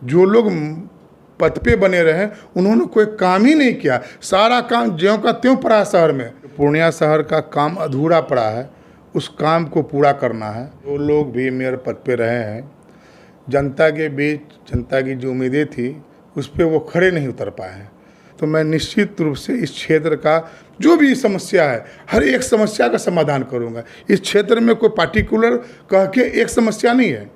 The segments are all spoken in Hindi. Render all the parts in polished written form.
जो लोग पद पे बने रहे उन्होंने कोई काम ही नहीं किया। सारा काम ज्यों का त्यों पड़ा शहर में। पूर्णिया शहर का काम अधूरा पड़ा है, उस काम को पूरा करना है। जो लोग भी मेयर पद पे रहे हैं, जनता के बीच जनता की जो उम्मीदें थी उस पर वो खड़े नहीं उतर पाए हैं। तो मैं निश्चित रूप से इस क्षेत्र का जो भी समस्या है, हर एक समस्या का समाधान करूंगा। इस क्षेत्र में कोई पार्टिकुलर कह के एक समस्या नहीं है।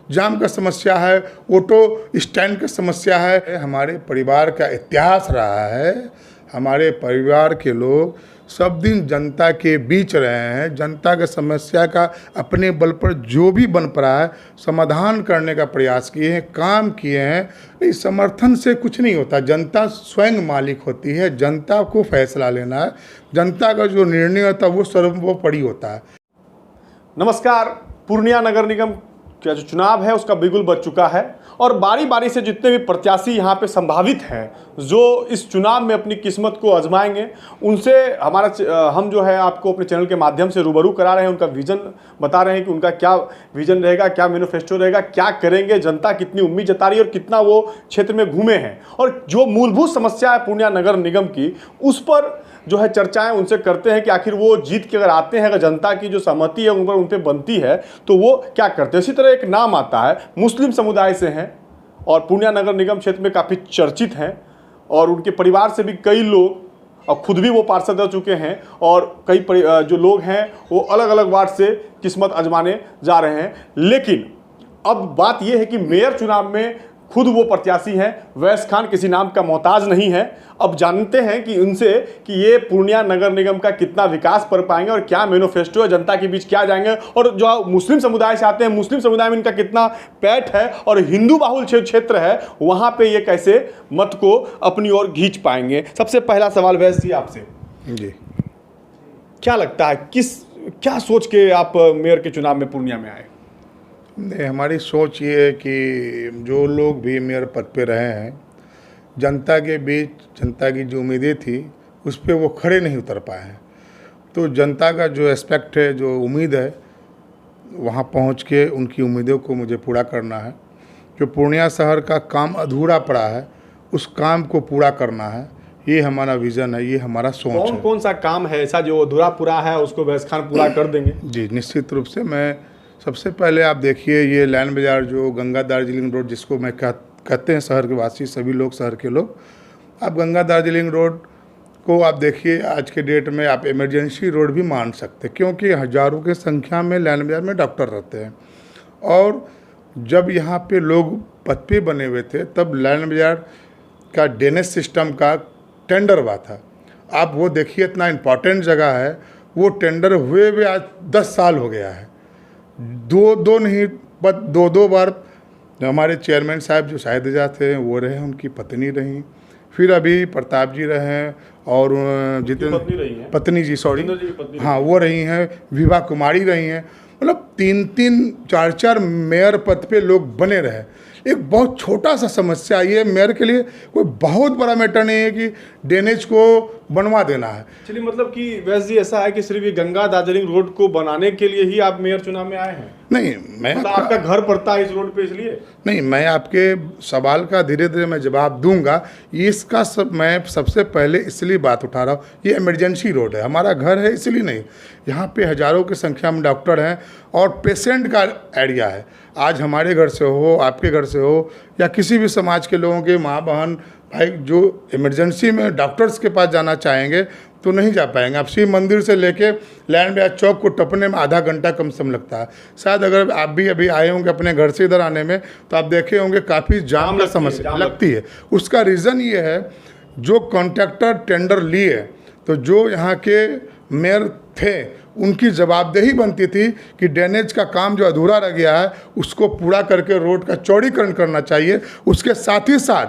जाम का समस्या है, ऑटो स्टैंड का समस्या है। हमारे परिवार का इतिहास रहा है, हमारे परिवार के लोग सब दिन जनता के बीच रहे हैं। जनता के समस्या का अपने बल पर जो भी बन पड़ा है समाधान करने का प्रयास किए हैं, काम किए हैं। इस समर्थन से कुछ नहीं होता, जनता स्वयं मालिक होती है। जनता को फैसला लेना है, जनता का जो निर्णय होता है वो सर्वोपरि होता है। नमस्कार। पूर्णिया नगर निगम का जो चुनाव है उसका बिगुल बज चुका है और बारी बारी से जितने भी प्रत्याशी यहाँ पे संभावित हैं जो इस चुनाव में अपनी किस्मत को आजमाएंगे, उनसे हम जो है आपको अपने चैनल के माध्यम से रूबरू करा रहे हैं। उनका विजन बता रहे हैं कि उनका क्या विजन रहेगा, क्या मैनिफेस्टो रहेगा, क्या करेंगे, जनता कितनी उम्मीद जता रही है और कितना वो क्षेत्र में घूमे हैं और जो मूलभूत समस्या है पूर्णिया नगर निगम की, उस पर जो है चर्चाएं उनसे करते हैं कि आखिर वो जीत के अगर आते हैं, अगर जनता की जो सहमति है उन पर बनती है तो वो क्या करते हैं। इसी तरह एक नाम आता है, मुस्लिम समुदाय से हैं और पूर्णिया नगर निगम क्षेत्र में काफ़ी चर्चित हैं और उनके परिवार से भी कई लोग और खुद भी वो पार्षद रह चुके हैं और कई जो लोग हैं वो अलग अलग वार्ड से किस्मत आजमाने जा रहे हैं। लेकिन अब बात यह है कि मेयर चुनाव में खुद वो प्रत्याशी हैं, वैस खान किसी नाम का मोहताज नहीं है। अब जानते हैं कि उनसे कि ये पूर्णिया नगर निगम का कितना विकास कर पाएंगे और क्या मैनिफेस्टो है, जनता के बीच क्या जाएंगे और जो मुस्लिम समुदाय से आते हैं मुस्लिम समुदाय में इनका कितना पैठ है और हिंदू बाहुल क्षेत्र है वहाँ पे ये कैसे मत को अपनी ओर खींच पाएंगे। सबसे पहला सवाल वैस जी आपसे जी, क्या लगता है क्या सोच के आप मेयर के चुनाव में पूर्णिया में आए? नहीं, हमारी सोच ये है कि जो लोग भी मेयर पद पे रहे हैं, जनता के बीच जनता की जो उम्मीदें थी उस पर वो खड़े नहीं उतर पाए हैं। तो जनता का जो एस्पेक्ट है, जो उम्मीद है, वहाँ पहुँच के उनकी उम्मीदों को मुझे पूरा करना है। जो पूर्णिया शहर का काम अधूरा पड़ा है उस काम को पूरा करना है। ये हमारा विज़न है, ये हमारा सोच है। कौन सा काम है ऐसा जो अधूरा पूरा है उसको वैस खान पूरा कर देंगे? जी, निश्चित रूप से। मैं सबसे पहले आप देखिए ये लाइन बाज़ार जो गंगा दार्जिलिंग रोड, जिसको मैं कहते हैं शहर के वासी सभी लोग, शहर के लोग, आप गंगा दार्जिलिंग रोड को आप देखिए, आज के डेट में आप इमरजेंसी रोड भी मान सकते हैं क्योंकि हज़ारों की संख्या में लाइन बाज़ार में डॉक्टर रहते हैं। और जब यहाँ पे लोग पद पे बने हुए थे तब लाइन बाज़ार का ड्रेनेज सिस्टम का टेंडर हुआ था। आप वो देखिए, इतना इम्पॉर्टेंट जगह है, वो टेंडर हुए हुए आज 10 साल हो गया है। दो बार हमारे चेयरमैन साहब जो शाहिद थे वो रहे, उनकी पत्नी रही, फिर अभी प्रताप जी रहे हैं और जितेंद्र पत्नी जी हाँ वो रही हैं, विभा कुमारी रही हैं। मतलब 3-3, 4-4 मेयर पद पे लोग बने रहे। एक बहुत छोटा सा समस्या ये मेयर के लिए कोई बहुत बड़ा मैटर नहीं है कि ड्रेनेज को बनवा देना है। चलिए, मतलब कि वैसे जी ऐसा है कि सिर्फ ये गंगा दार्जिलिंग रोड को बनाने के लिए ही आप मेयर चुनाव में आए हैं? नहीं, मैं मतलब आपका घर पड़ता है इस रोड पे इसलिए? नहीं, मैं आपके सवाल का धीरे धीरे मैं जवाब दूंगा। मैं सबसे पहले इसलिए बात उठा रहा हूँ, ये इमरजेंसी रोड है, हमारा घर है इसलिए नहीं। यहाँ पे हज़ारों की संख्या में डॉक्टर हैं और पेशेंट का एरिया है। आज हमारे घर से हो, आपके घर से हो या किसी भी समाज के लोगों के माँ बहन भाई जो इमरजेंसी में डॉक्टर्स के पास जाना चाहेंगे तो नहीं जा पाएंगे। आप शिव मंदिर से लेके लाइन बाज़ार चौक को टपने में आधा घंटा कम से कम लगता है। शायद अगर आप भी अभी आए होंगे अपने घर से इधर आने में तो आप देखे होंगे काफ़ी जाम का समस्या लगती है। उसका रीज़न ये है, जो कॉन्ट्रैक्टर टेंडर लिए तो जो यहाँ के मेयर थे उनकी जवाबदेही बनती थी कि ड्रेनेज का काम जो अधूरा रह गया है उसको पूरा करके रोड का चौड़ीकरण करना चाहिए। उसके साथ ही साथ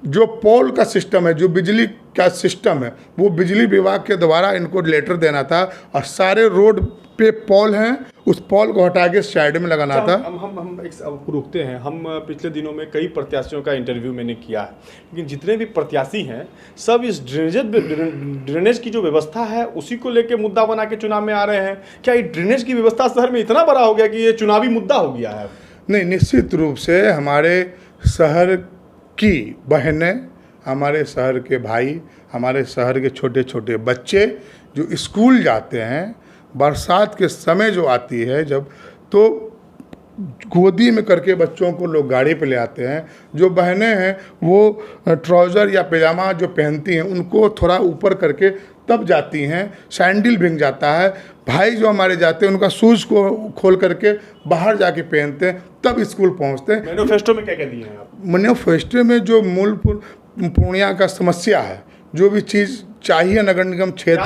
जो पोल का सिस्टम है, जो बिजली का सिस्टम है, वो बिजली विभाग के द्वारा इनको लेटर देना था और सारे रोड पे पोल हैं उस पोल को हटा के साइड में लगाना था। हम एक रुकते हैं। हम पिछले दिनों में कई प्रत्याशियों का इंटरव्यू मैंने किया है, लेकिन जितने भी प्रत्याशी हैं सब इस ड्रेनेज की जो व्यवस्था है उसी को लेकर मुद्दा बना के चुनाव में आ रहे हैं। क्या ये ड्रेनेज की व्यवस्था शहर में इतना बड़ा हो गया कि ये चुनावी मुद्दा हो गया है? नहीं, निश्चित रूप से हमारे शहर की बहनें, हमारे शहर के भाई, हमारे शहर के छोटे छोटे बच्चे जो स्कूल जाते हैं, बरसात के समय जो आती है जब, तो गोदी में करके बच्चों को लोग गाड़ी पे ले आते हैं। जो बहनें हैं वो ट्राउज़र या पैजामा जो पहनती हैं उनको थोड़ा ऊपर करके तब जाती हैं, सैंडल भीग जाता है। भाई जो हमारे जाते हैं उनका शूज़ को खोल करके बाहर जाके पहनते हैं, तब स्कूल पहुंचते हैं। मैनिफेस्टो में क्या क्या दिए हैं आप? मैनिफेस्टो में जो मूल पूर्णिया का समस्या है, जो भी चीज़ चाहिए नगर निगम क्षेत्र,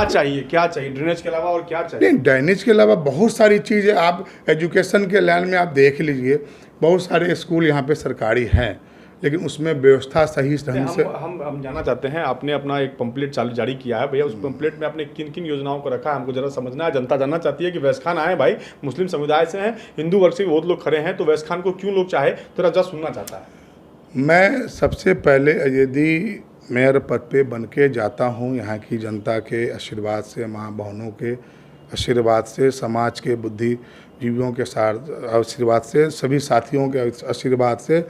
क्या चाहिए ड्रेनेज के अलावा और क्या चाहिए? नहीं, ड्रेनेज के अलावा बहुत सारी चीज़ें, आप एजुकेशन के लाइन में आप देख लीजिए, बहुत सारे स्कूल यहाँ पे सरकारी हैं, लेकिन उसमें व्यवस्था सही ढंग से। हम जानना चाहते हैं, आपने अपना एक पंपलेट जारी किया है भैया, उस पंपलेट में आपने किन किन योजनाओं को रखा है, हमको जरा समझना है। जनता जानना चाहती है कि वैस खान आए भाई, मुस्लिम समुदाय से हैं, हिंदू वर्ग से भी बहुत लोग खड़े हैं, तो वैस खान को क्यों लोग चाहे, तो जरा सुनना चाहता है। मैं सबसे पहले यदि मेयर पद पे बन के जाता हूँ, यहाँ की जनता के आशीर्वाद से, माँ बहनों के आशीर्वाद से, समाज के बुद्धिजीवियों के साथ आशीर्वाद से, सभी साथियों के आशीर्वाद से,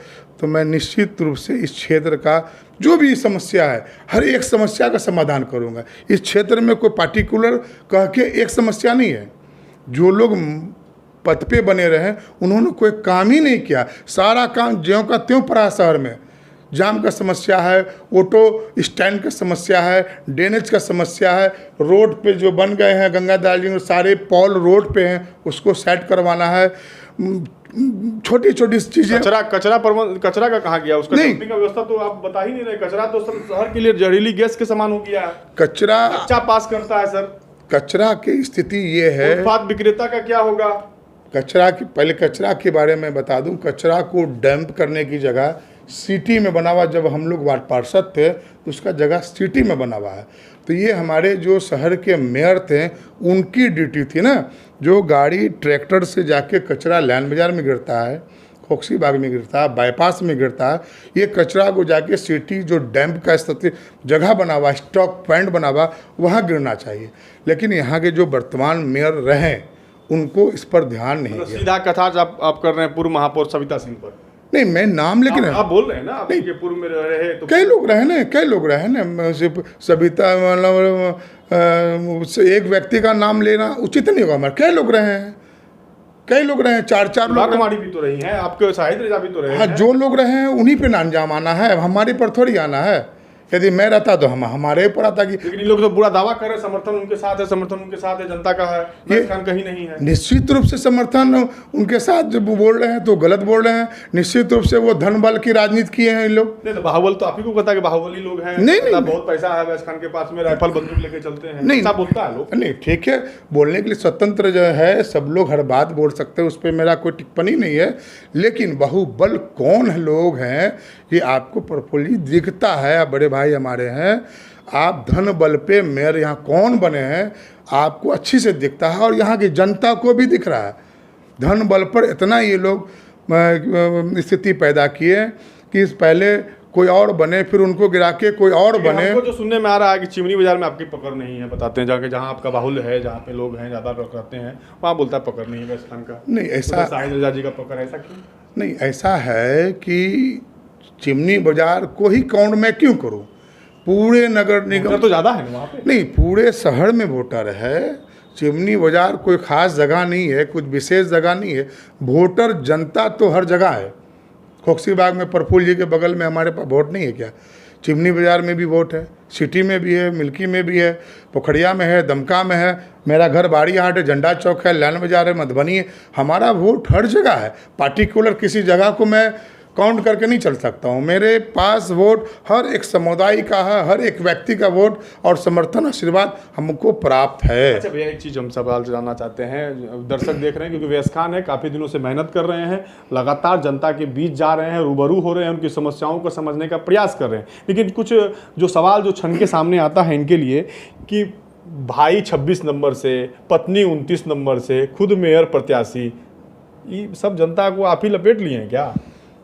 तो मैं निश्चित रूप से इस क्षेत्र का जो भी समस्या है, हर एक समस्या का समाधान करूँगा। इस क्षेत्र में कोई पार्टिकुलर कह के एक समस्या नहीं है। जो लोग पद पे बने रहे उन्होंने कोई काम ही नहीं किया, सारा काम ज्यों का त्यों पड़ा। शहर में जाम का समस्या है, ऑटो स्टैंड का समस्या है, ड्रेनेज का समस्या है, रोड पे जो बन गए हैं गंगा दार्जिलिंग सारे पॉल रोड पे हैं, उसको सेट करवाना है। छोटी छोटी चीज़ें, कचरा का कहाँ गया? उसका नहीं, डंपिंग का व्यवस्था तो आप बता ही नहीं रहे। कचरा तो सब शहर के लिए जहरीली गैस के समान हो गया है। कचरा अच्छा पास करता है सर। कचरा की स्थिति ये है, उत्पाद विक्रेता का क्या होगा? कचरा की, पहले कचरा के बारे में बता दूं, कचरा को डंप करने की जगह सिटी में बना हुआ, जब हम लोग वार्ड पार्षद थे तो उसका जगह सिटी में बना हुआ है। तो ये हमारे जो शहर के मेयर थे उनकी ड्यूटी थी ना, जो गाड़ी ट्रैक्टर से जाके कचरा लाइन बाजार में गिरता है, खोक्सी बाग में गिरता है, बाईपास में गिरता है, ये कचरा को जाके सिटी जो डैम्प का स्थिति जगह बना हुआ, स्टॉक पॉइंट बना हुआ, वहाँ गिरना चाहिए। लेकिन यहाँ के जो वर्तमान मेयर रहे उनको इस पर ध्यान नहीं दिया। सीधा कथा आप कर रहे हैं पूर्व महापौर सविता सिंह पर? नहीं, मैं नाम लेकिन आप बोल रहे हैं ना, आप के पूर्व में रहे तो कई लोग रहे ना, सिर्फ सविता मतलब एक व्यक्ति का नाम लेना उचित नहीं होगा। हमारे कई लोग रहे हैं, चार लोग। कुमारी भी तो रही हैं, आपके शाहिद रजा भी तो रहे हैं। हाँ, जो लोग रहे हैं उन्हीं पे ना अंजाम आना है, हमारे पर थोड़ी आना है। यदि मैं रहता तो हमारे ऊपर आता कि, लेकिन लोग तो पूरा दावा कर रहे हैं समर्थन उनके साथ है, जनता का है, ये कहीं नहीं है। निश्चित रूप से समर्थन उनके साथ जब बोल रहे हैं तो गलत बोल रहे हैं। निश्चित रूप से वो धन बल की राजनीति किए हैं इन लोग। नहीं तो बाहुबल तो आप ही को पता है कि बाहुबली लोग हैं। नहीं, बहुत पैसा है वैस खान के पास में, राइफल बंदूक लेके चलते हैं, नहीं बोलता है लोग। नहीं, ठीक है, बोलने के लिए स्वतंत्र जो है, सब लोग हर बात बोल सकते हैं, उस पर मेरा कोई टिप्पणी नहीं है। लेकिन बाहुबल कौन लोग हैं ये आपको प्रफुल्ली दिखता है। बड़े भाई हमारे हैं, आप धन बल पे मेयर यहाँ कौन बने हैं आपको अच्छी से दिखता है, और यहाँ की जनता को भी दिख रहा है। धन बल पर इतना ये लोग स्थिति पैदा किए कि पहले कोई और बने, फिर उनको गिरा के कोई और बने। हमको जो सुनने में आ रहा है कि चिमनी बाजार में आपकी पकड़ नहीं है, बताते हैं जाके, जहाँ आपका बाहुल्य है, जहाँ पे लोग हैं ज़्यादा लोग रहते हैं, वहाँ बोलता है पकड़ नहीं है वैस खान का। नहीं, ऐसा शाहिद रजा जी का पकड़, ऐसा क्यों? नहीं, ऐसा है कि चिमनी बाजार को ही काउंट मैं क्यों करूं? पूरे नगर निगम तो ज़्यादा है वहाँ पे। नहीं, पूरे शहर में वोटर है। चिमनी बाजार कोई खास जगह नहीं है, कुछ विशेष जगह नहीं है। वोटर जनता तो हर जगह है। खोक्सी बाग में प्रफुल्ल जी के बगल में हमारे पास वोट नहीं है क्या? चिमनी बाजार में भी वोट है, सिटी में भी है, मिल्की में भी है, पोखरिया में है, दमका में है, मेरा घर बाड़ी हाट है, झंडा चौक है, लाइन बाजार है, मधुबनी है। हमारा वोट हर जगह है। पार्टिकुलर किसी जगह को मैं काउंट करके नहीं चल सकता हूँ। मेरे पास वोट हर एक समुदाय का है, हर एक व्यक्ति का वोट और समर्थन आशीर्वाद हमको प्राप्त है। अच्छा भैया, एक चीज़ हम सवाल जानना चाहते हैं, दर्शक देख रहे हैं क्योंकि वैस खान है, काफ़ी दिनों से मेहनत कर रहे हैं, लगातार जनता के बीच जा रहे हैं, रूबरू हो रहे हैं, उनकी समस्याओं को समझने का प्रयास कर रहे हैं। लेकिन कुछ जो सवाल जो छन के सामने आता है इनके लिए कि भाई 26 नंबर से, पत्नी 29 नंबर से, खुद मेयर प्रत्याशी, ये सब जनता को आप ही लपेट लिए हैं क्या?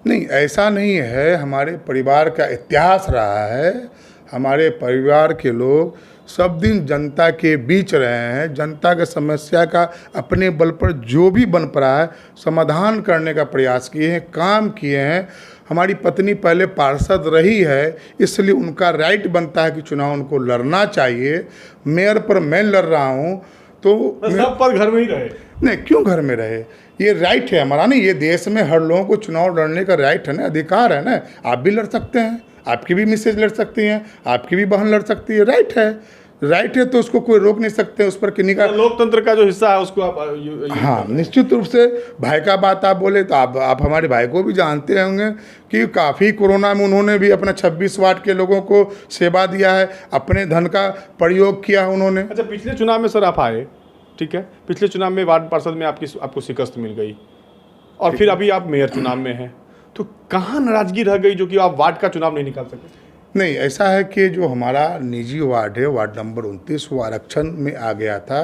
नहीं, ऐसा नहीं है। हमारे परिवार का इतिहास रहा है, हमारे परिवार के लोग सब दिन जनता के बीच रहे हैं, जनता के समस्या का अपने बल पर जो भी बन पड़ा है समाधान करने का प्रयास किए हैं, काम किए हैं। हमारी पत्नी पहले पार्षद रही है, इसलिए उनका राइट बनता है कि चुनाव उनको लड़ना चाहिए। मेयर पर मैं लड़ रहा हूँ तो सब पद घर में ही रहे। नहीं, क्यों घर में रहे, ये राइट है हमारा। नहीं, ये देश में हर लोगों को चुनाव लड़ने का राइट है ना, अधिकार है ना। आप भी लड़ सकते हैं, आपकी भी मिसेज लड़ सकती हैं, आपकी भी बहन लड़ सकती है, राइट है। राइट है तो उसको कोई रोक नहीं सकते, उस पर किन्हीं का लोकतंत्र का जो हिस्सा है उसको आप हाँ, निश्चित रूप से। भाई का बात आप बोले तो आप हमारे भाई को भी जानते होंगे कि काफ़ी कोरोना में उन्होंने भी अपना 26 वार्ड के लोगों को सेवा दिया है, अपने धन का प्रयोग किया उन्होंने। अच्छा, पिछले चुनाव में सर आप आए, ठीक है, पिछले चुनाव में वार्ड पार्षद में आपको शिकस्त मिल गई और फिर अभी आप मेयर चुनाव में हैं, तो कहाँ नाराजगी रह गई जो कि आप वार्ड का चुनाव नहीं निकाल सके? नहीं, ऐसा है कि जो हमारा निजी वार्ड है, वार्ड नंबर 29, वो आरक्षण में आ गया था,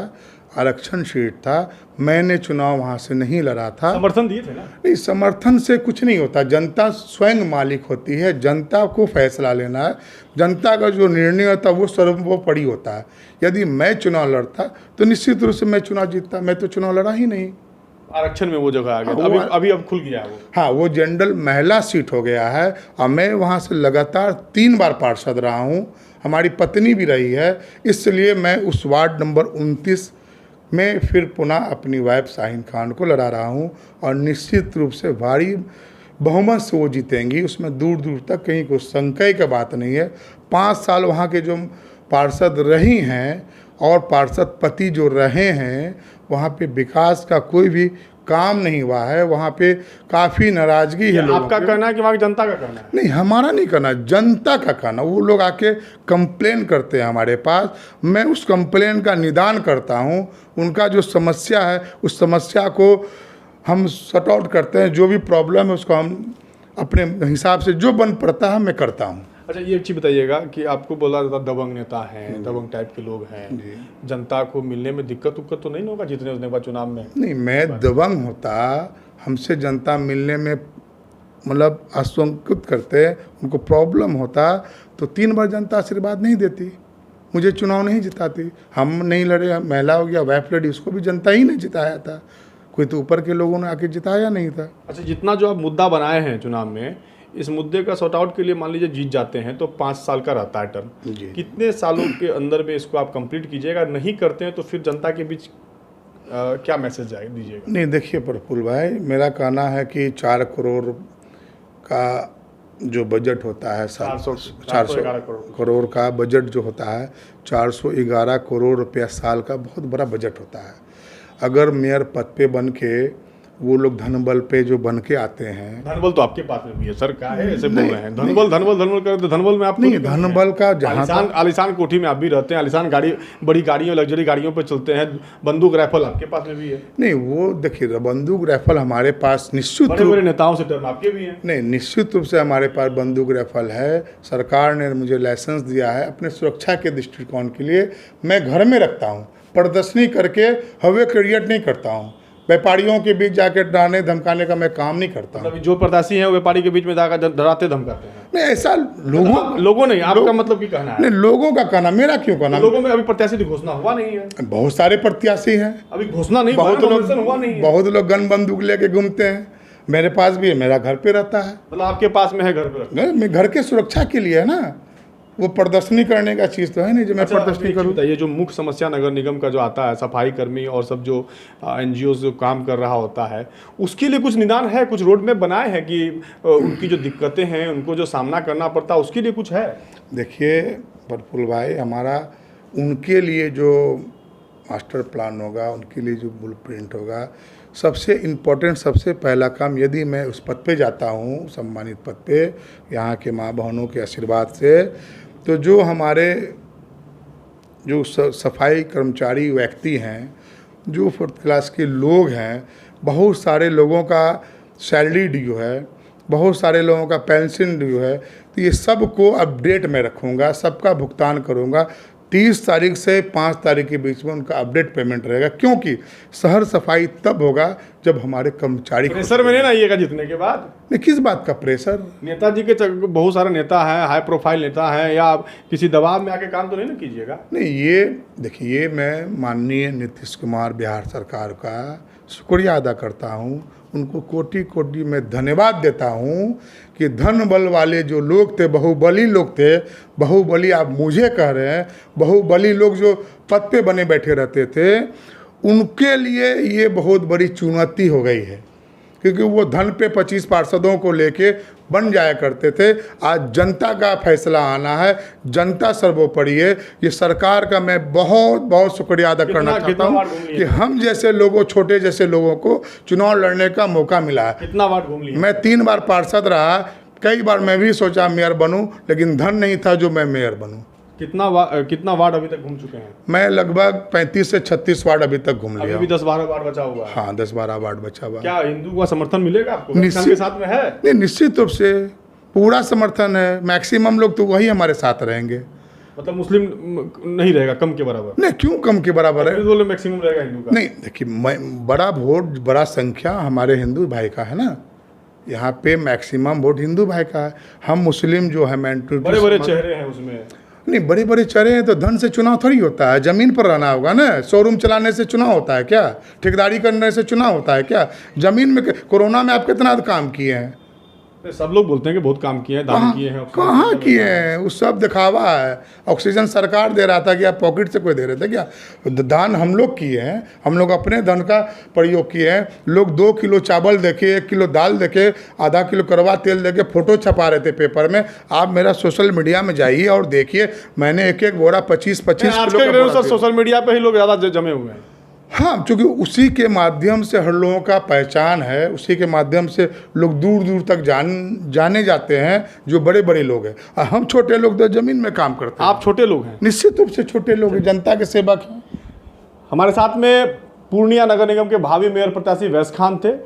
आरक्षण सीट था। मैंने चुनाव वहाँ से नहीं लड़ा था। समर्थन दिए थे ना? नहीं, समर्थन से कुछ नहीं होता, जनता स्वयं मालिक होती है, जनता को फैसला लेना है, जनता का जो निर्णय होता है वो सर्वोपरि होता है। यदि मैं चुनाव लड़ता तो निश्चित रूप से मैं चुनाव जीतता, मैं तो चुनाव लड़ा ही नहीं। आरक्षण में वो जगह आ गया था, अभी अब खुल गया है वो। हाँ, वो जनरल महिला सीट हो गया है और मैं वहाँ से लगातार 3 बार पार्षद रहा हूँ, हमारी पत्नी भी रही है, इसलिए मैं उस वार्ड नंबर 29 में फिर पुनः अपनी वाइफ शाहीन खान को लड़ा रहा हूँ और निश्चित रूप से भारी बहुमत से वो जीतेंगी, उसमें दूर दूर तक कहीं कोई संशय की बात नहीं है। 5 साल वहाँ के जो पार्षद रही हैं और पार्षद पति जो रहे हैं, वहाँ पे विकास का कोई भी काम नहीं हुआ है, वहाँ पे काफ़ी नाराजगी है लोगों आपका कहना है कि वहाँ की जनता का कहना है? नहीं, हमारा नहीं कहना, जनता का कहना। वो लोग आके कंप्लेन करते हैं हमारे पास, मैं उस कंप्लेन का निदान करता हूँ, उनका जो समस्या है उस समस्या को हम सॉर्ट आउट करते हैं, जो भी प्रॉब्लम है उसको हम अपने हिसाब से जो बन पड़ता है मैं करता हूँ। अच्छा, ये चीज़ बताइएगा कि आपको बोला जाता दबंग नेता हैं, दबंग टाइप के लोग हैं, जनता को मिलने में दिक्कत उक्कत तो नहीं होगा जीतने उसने बाद चुनाव में? नहीं, मैं दबंग होता, हमसे जनता मिलने में मतलब आशंकित करते, उनको प्रॉब्लम होता तो 3 बार जनता आशीर्वाद नहीं देती, मुझे चुनाव नहीं जिताती। हम नहीं लड़े, महिला हो गया, वाइफ लड़ी, उसको भी जनता ही नहीं जिताया था, कोई तो ऊपर के लोगों ने आके जिताया नहीं था। अच्छा, जितना जो आप मुद्दा बनाए हैं चुनाव में, इस मुद्दे का सॉर्ट आउट के लिए मान लीजिए जीत जाते हैं तो 5 साल का रहता है टर्म, कितने सालों के अंदर में इसको आप कंप्लीट कीजिएगा? नहीं करते हैं तो फिर जनता के बीच क्या मैसेज दीजिएगा? नहीं, देखिए प्रफुल्ल भाई, मेरा कहना है कि 4 करोड़ का जो बजट होता है, 400 करोड़ का बजट जो होता है, 411 करोड़ रुपया साल का बहुत बड़ा बजट होता है। अगर मेयर पद पे बन के वो लोग धनबल पे जो बन के आते हैं, धनबल तो आपके पास में भी है सर, क्या है ऐसे बोल रहे हैं? धनबल कर, धनबल में आप नहीं, धनबल का जहाँ आलिशान कोठी में आप भी रहते हैं, आलिशान गाड़ी, बड़ी गाड़ियों, लग्जरी गाड़ियों पे चलते हैं, बंदूक राइफल आपके पास में भी है? नहीं, वो देखिए, बंदूक राइफल हमारे पास निश्चित बड़े नेताओं से टर्म आपके भी हैं? नहीं, निश्चित रूप से हमारे पास बंदूक राइफल है। सरकार ने मुझे लाइसेंस दिया है अपने सुरक्षा के दृष्टिकोण के लिए। मैं घर में रखता हूँ, प्रदर्शनी करके हवे क्रिएट नहीं करता हूँ, व्यापारियों के बीच जाकर डराने धमकाने का मैं काम नहीं करता हूँ। जो प्रत्याशी हैं व्यापारी के बीच में जाकर डराते धमकाते हैं? नहीं, ऐसा लोगों नहीं, आपका मतलब की कहना है? नहीं, लोगों का कहना, मेरा क्यों कहना? लोगों में अभी प्रत्याशी की घोषणा हुआ नहीं है? बहुत सारे प्रत्याशी हैं, अभी घोषणा नहीं, बहुत लोग हुआ नहीं है। बहुत लोग गन बंदूक लेके घूमते हैं, मेरे पास भी है, मेरा घर पे रहता है। मतलब आपके पास में है घर पे? मैं घर के सुरक्षा के लिए है ना, वो प्रदर्शनी करने का चीज़ तो है नहीं जो मैं प्रदर्शनी करूँ। ये जो मुख्य समस्या नगर निगम का जो आता है, सफाई कर्मी और सब जो NGO जो काम कर रहा होता है, उसके लिए कुछ निदान है, कुछ रोड मैप बनाए हैं कि उनकी जो दिक्कतें हैं उनको जो सामना करना पड़ता है उसके लिए कुछ है? देखिए प्रफुल्ल भाई, हमारा उनके लिए जो मास्टर प्लान होगा, उनके लिए जो ब्लूप्रिंट होगा, सबसे इम्पोर्टेंट, सबसे पहला काम, यदि मैं उस पद पे जाता हूँ, सम्मानित पद पे, यहाँ के माँ बहनों के आशीर्वाद से, तो जो हमारे जो सफाई कर्मचारी व्यक्ति हैं, जो 4th क्लास के लोग हैं, बहुत सारे लोगों का सैलरी ड्यू है, बहुत सारे लोगों का पेंशन ड्यू है, तो ये सब को अपडेट में रखूँगा, सबका भुगतान करूँगा, 30 तारीख से 5 तारीख के बीच में उनका अपडेट पेमेंट रहेगा, क्योंकि शहर सफाई तब होगा जब हमारे कर्मचारी प्रेशर में नहीं ना आइएगा जीतने के बाद। नहीं, किस बात का प्रेशर? नेताजी के बहुत सारे नेता हैं, हाई प्रोफाइल नेता हैं, या आप किसी दबाव में आके काम तो नहीं ना कीजिएगा? नहीं, ये देखिए, मैं माननीय नीतीश कुमार बिहार सरकार का शुक्रिया अदा करता हूँ, उनको कोटि कोटि में धन्यवाद देता हूँ कि धन बल वाले जो लोग थे, बहुबली लोग थे, बहुबली आप मुझे कह रहे हैं, बहुबली लोग जो पद पे बने बैठे रहते थे, उनके लिए ये बहुत बड़ी चुनौती हो गई है, क्योंकि वो धन पे 25 पार्षदों को लेके बन जाया करते थे। आज जनता का फैसला आना है, जनता सर्वोपरि है। ये सरकार का मैं बहुत बहुत शुक्रिया अदा करना चाहता हूँ कि हम जैसे लोगों, छोटे जैसे लोगों को चुनाव लड़ने का मौका मिला है। कितना वार्ड घूम लिया? मैं 3 बार पार्षद रहा, कई बार मैं भी सोचा मेयर बनूं, लेकिन धन नहीं था जो मैं मेयर बनूं। कितना वार्ड अभी तक घूम चुके हैं? मैं लगभग 35 से 36 वार्ड अभी तक घूम लिया। अभी भी 10-12 वार्ड बचा हुआ है? हाँ, 10-12 वार्ड बचा हुआ। क्या हिंदू का समर्थन मिलेगा आपको? निश्चित के साथ में है? नहीं, निश्चित रूप से पूरा समर्थन है। मैक्सिमम लोग तो वही हमारे साथ रहेंगे। मतलब मुस्लिम नहीं रहेगा, कम के बराबर? नहीं, क्यों कम के बराबर है? बोले मैक्सिमम रहेगा हिंदू का। नहीं, देखिए, बड़ा वोट, बड़ा संख्या हमारे हिंदू भाई का है ना। यहाँ पे मैक्सिमम वोट हिंदू भाई का है। हम मुस्लिम जो है बड़े बड़े चेहरे हैं उसमें। नहीं, बड़े बड़े चेहरे हैं तो धन से चुनाव थोड़ी होता है। जमीन पर रहना होगा ना। शोरूम चलाने से चुनाव होता है क्या? ठेकेदारी करने से चुनाव होता है क्या? जमीन में कोरोना में आप कितना काम किए हैं? सब लोग बोलते हैं कि बहुत काम किए हैं, दान किए हैं। कहाँ किए हैं? उस सब दिखावा है। ऑक्सीजन सरकार दे रहा था कि आप पॉकेट से कोई दे रहे थे क्या? दान हम लोग किए हैं, हम लोग अपने धन का प्रयोग किए हैं। लोग 2 किलो चावल देके, 1 किलो दाल देके, आधा किलो करवा तेल देके फोटो छपा रहे थे पेपर में। आप मेरा सोशल मीडिया में जाइए और देखिए, मैंने एक बोरा 25-25 किलो का। सोशल मीडिया पे ही लोग ज़्यादा जमे हुए हैं। हाँ, क्योंकि उसी के माध्यम से हर लोगों का पहचान है, उसी के माध्यम से लोग दूर दूर तक जाने जाते हैं, जो बड़े बड़े लोग हैं। और हम छोटे लोग तो ज़मीन में काम करते हैं। आप छोटे लोग हैं? निश्चित रूप से छोटे लोग हैं, जनता के सेवक हैं। हमारे साथ में पूर्णिया नगर निगम के भावी मेयर प्रत्याशी वैस खान थे।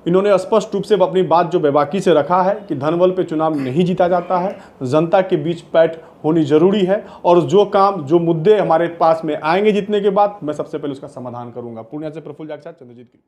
इन्होंने स्पष्ट रूप से अपनी बात जो बेबाकी से रखा है कि धन बल पे चुनाव नहीं जीता जाता है, जनता के बीच पैठ होनी जरूरी है, और जो मुद्दे हमारे पास में आएंगे जीतने के बाद, मैं सबसे पहले उसका समाधान करूंगा। पूर्णिया से प्रफुल्ल जाग के साथ चंद्रजीत की।